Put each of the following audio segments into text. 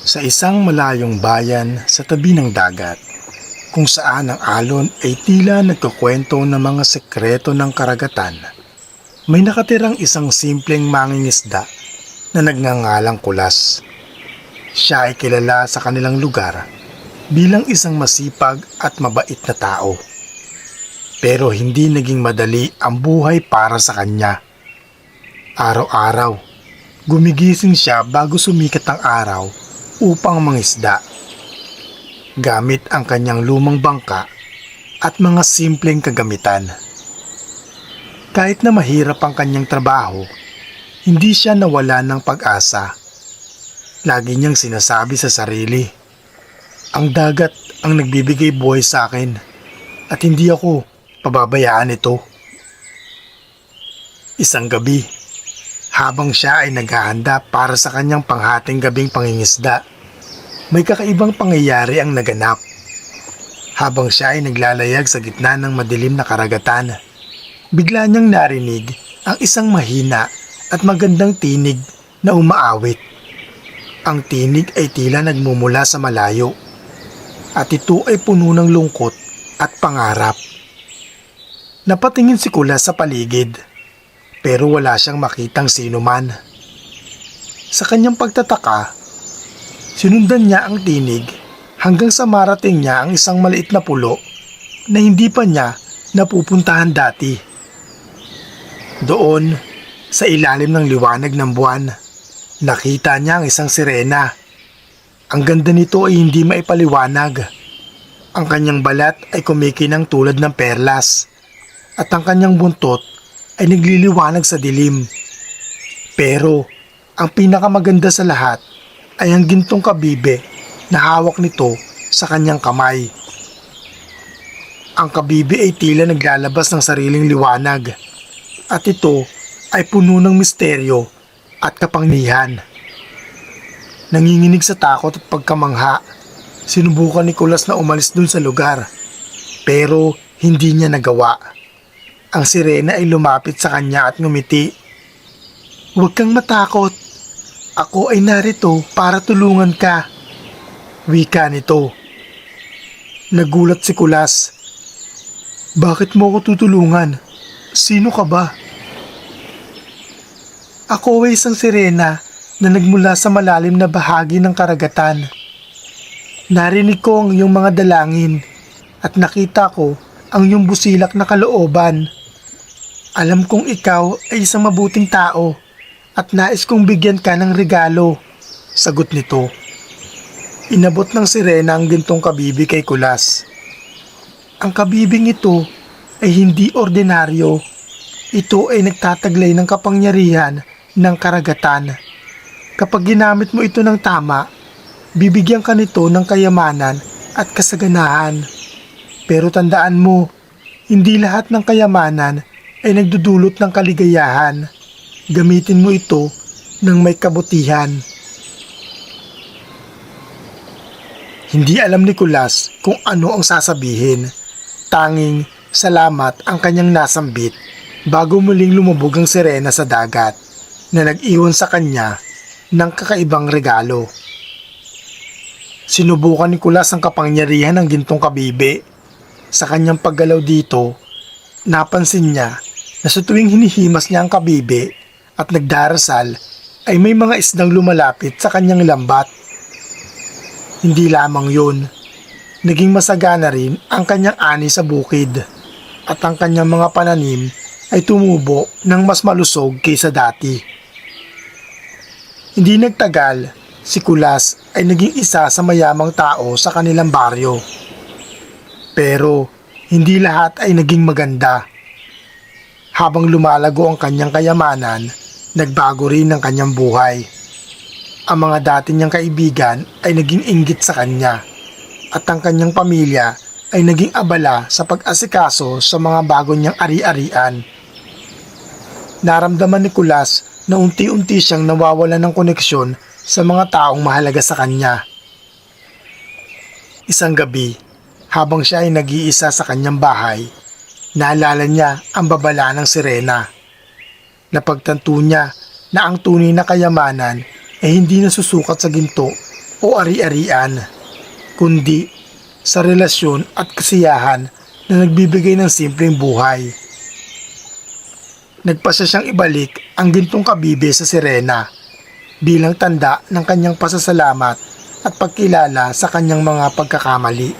Sa isang malayong bayan sa tabi ng dagat, kung saan ang alon ay tila nagkukwento ng mga sekreto ng karagatan, may nakatirang isang simpleng mangingisda na nagngangalang Kulas. Siya ay kilala sa kanilang lugar bilang isang masipag at mabait na tao. Pero hindi naging madali ang buhay para sa kanya. Araw-araw, gumigising siya bago sumikat ang araw upang mangisda. Gamit ang kanyang lumang bangka at mga simpleng kagamitan. Kahit na mahirap ang kanyang trabaho, hindi siya nawala ng pag-asa. Lagi niyang sinasabi sa sarili, ang dagat ang nagbibigay buhay sa akin at hindi ako pababayaan ito. Isang gabi, habang siya ay naghahanda para sa kanyang panghating gabing pangingisda, may kakaibang pangyayari ang naganap. Habang siya ay naglalayag sa gitna ng madilim na karagatan, bigla niyang narinig ang isang mahina at magandang tinig na umaawit. Ang tinig ay tila nagmumula sa malayo, at ito ay puno ng lungkot at pangarap. Napatingin si Kulas sa paligid, pero wala siyang makitang sino man. Sa kanyang pagtataka, sinundan niya ang tinig hanggang sa marating niya ang isang maliit na pulo na hindi pa niya napupuntahan dati. Doon, sa ilalim ng liwanag ng buwan, nakita niya ang isang sirena. Ang ganda nito ay hindi maipaliwanag. Ang kanyang balat ay kumikinang tulad ng perlas, at ang kanyang buntot ay nagliliwanag sa dilim. Pero ang pinakamaganda sa lahat ay ang gintong kabibe na hawak nito sa kanyang kamay. Ang kabibe ay tila naglalabas ng sariling liwanag, at ito ay puno ng misteryo at kapangyarihan. Nanginginig sa takot at pagkamangha, sinubukan ni Kulas na umalis dun sa lugar, pero hindi niya nagawa. Ang sirena ay lumapit sa kanya at ngumiti. "Huwag kang matakot. Ako ay narito para tulungan ka," wika nito. Nagulat si Kulas. "Bakit mo ako tutulungan? Sino ka ba?" "Ako ay isang sirena na nagmula sa malalim na bahagi ng karagatan. Narinig ko ang iyong mga dalangin at nakita ko ang iyong busilak na kalooban. Alam kong ikaw ay isang mabuting tao at nais kong bigyan ka ng regalo," sagot nito. Inabot ng sirena ang gintong kabibi kay Kulas. Ang kabibing ito ay hindi ordinaryo. Ito ay nagtataglay ng kapangyarihan ng karagatan. Kapag ginamit mo ito ng tama, bibigyan ka nito ng kayamanan at kasaganahan. Pero tandaan mo, hindi lahat ng kayamanan ay nagdudulot ng kaligayahan. Gamitin mo ito ng may kabutihan. Hindi alam ni Kulas kung ano ang sasabihin. Tanging salamat ang kanyang nasambit bago muling lumubog ang sirena sa dagat na nag-iwan sa kanya ng kakaibang regalo. Sinubukan ni Kulas ang kapangyarihan ng gintong kabibe. Sa kanyang paggalaw dito, napansin niya na sa tuwing hinihimas niya ang kabibe at nagdarasal ay may mga isdang lumalapit sa kanyang lambat. Hindi lamang yun, naging masagana rin ang kanyang ani sa bukid at ang kanyang mga pananim ay tumubo ng mas malusog kaysa dati. Hindi nagtagal, si Kulas ay naging isa sa mayamang tao sa kanilang baryo. Pero hindi lahat ay naging maganda. Habang lumalago ang kanyang kayamanan, nagbago rin ang kanyang buhay. Ang mga dati niyang kaibigan ay naging inggit sa kanya, at ang kanyang pamilya ay naging abala sa pag-asikaso sa mga bago niyang ari-arian. Naramdaman ni Kulas na unti-unti siyang nawawalan ng koneksyon sa mga taong mahalaga sa kanya. Isang gabi, habang siya ay nag-iisa sa kanyang bahay, naalala niya ang babala ng sirena. Napagtanto niya na ang tunay na kayamanan ay hindi nasusukat sa ginto o ari-arian, kundi sa relasyon at kasiyahan na nagbibigay ng simpleng buhay. Nagpasya siyang ibalik ang gintong kabibe sa sirena bilang tanda ng kanyang pasasalamat at pagkilala sa kanyang mga pagkakamali.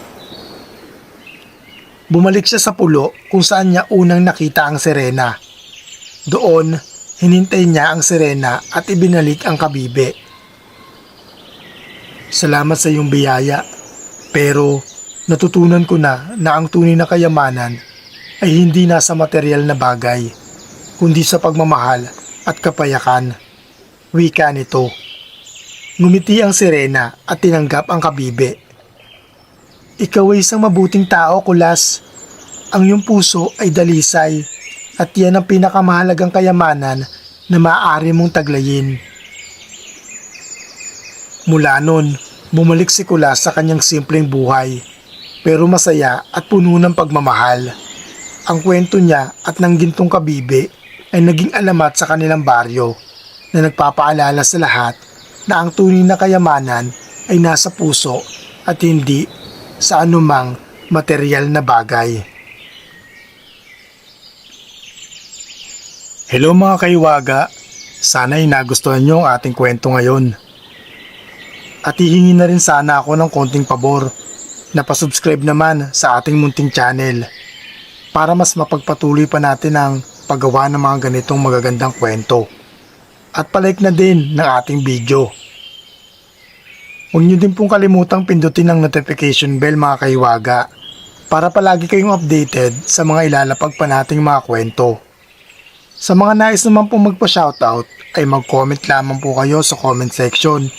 Bumalik siya sa pulo kung saan niya unang nakita ang sirena. Doon, hinintay niya ang sirena at ibinalik ang kabibe. Salamat sa iyong biyaya, pero natutunan ko na ang tunay na kayamanan ay hindi nasa material na bagay, kundi sa pagmamahal at kapayakan. Wika nito. Ngumiti ang sirena at tinanggap ang kabibe. Ikaw ay isang mabuting tao, Kulas. Ang iyong puso ay dalisay at yan ang pinakamahalagang kayamanan na maaari mong taglayin. Mula nun, bumalik si Kulas sa kanyang simpleng buhay, pero masaya at puno ng pagmamahal. Ang kwento niya at ng gintong kabibe ay naging alamat sa kanilang baryo na nagpapaalala sa lahat na ang tunay na kayamanan ay nasa puso at hindi sa anumang material na bagay. Hello mga kaiwaga, sana'y nagustuhan nyo ang ating kwento ngayon. At hihingi na rin sana ako ng konting pabor na pasubscribe naman sa ating munting channel para mas mapagpatuloy pa natin ang paggawa ng mga ganitong magagandang kwento. At palike na din ng ating video. Huwag niyo din pong kalimutang pindutin ang notification bell mga kaiwaga para palagi kayong updated sa mga ilalapag pa nating mga kwento. Sa mga nais naman pong magpa-shoutout ay mag-comment lamang po kayo sa comment section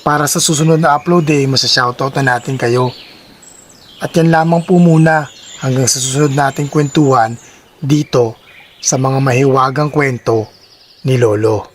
para sa susunod na upload ay masa-shoutout na natin kayo. At yan lamang po muna hanggang sa susunod nating kwentuhan dito sa mga mahiwagang kwento ni Lolo.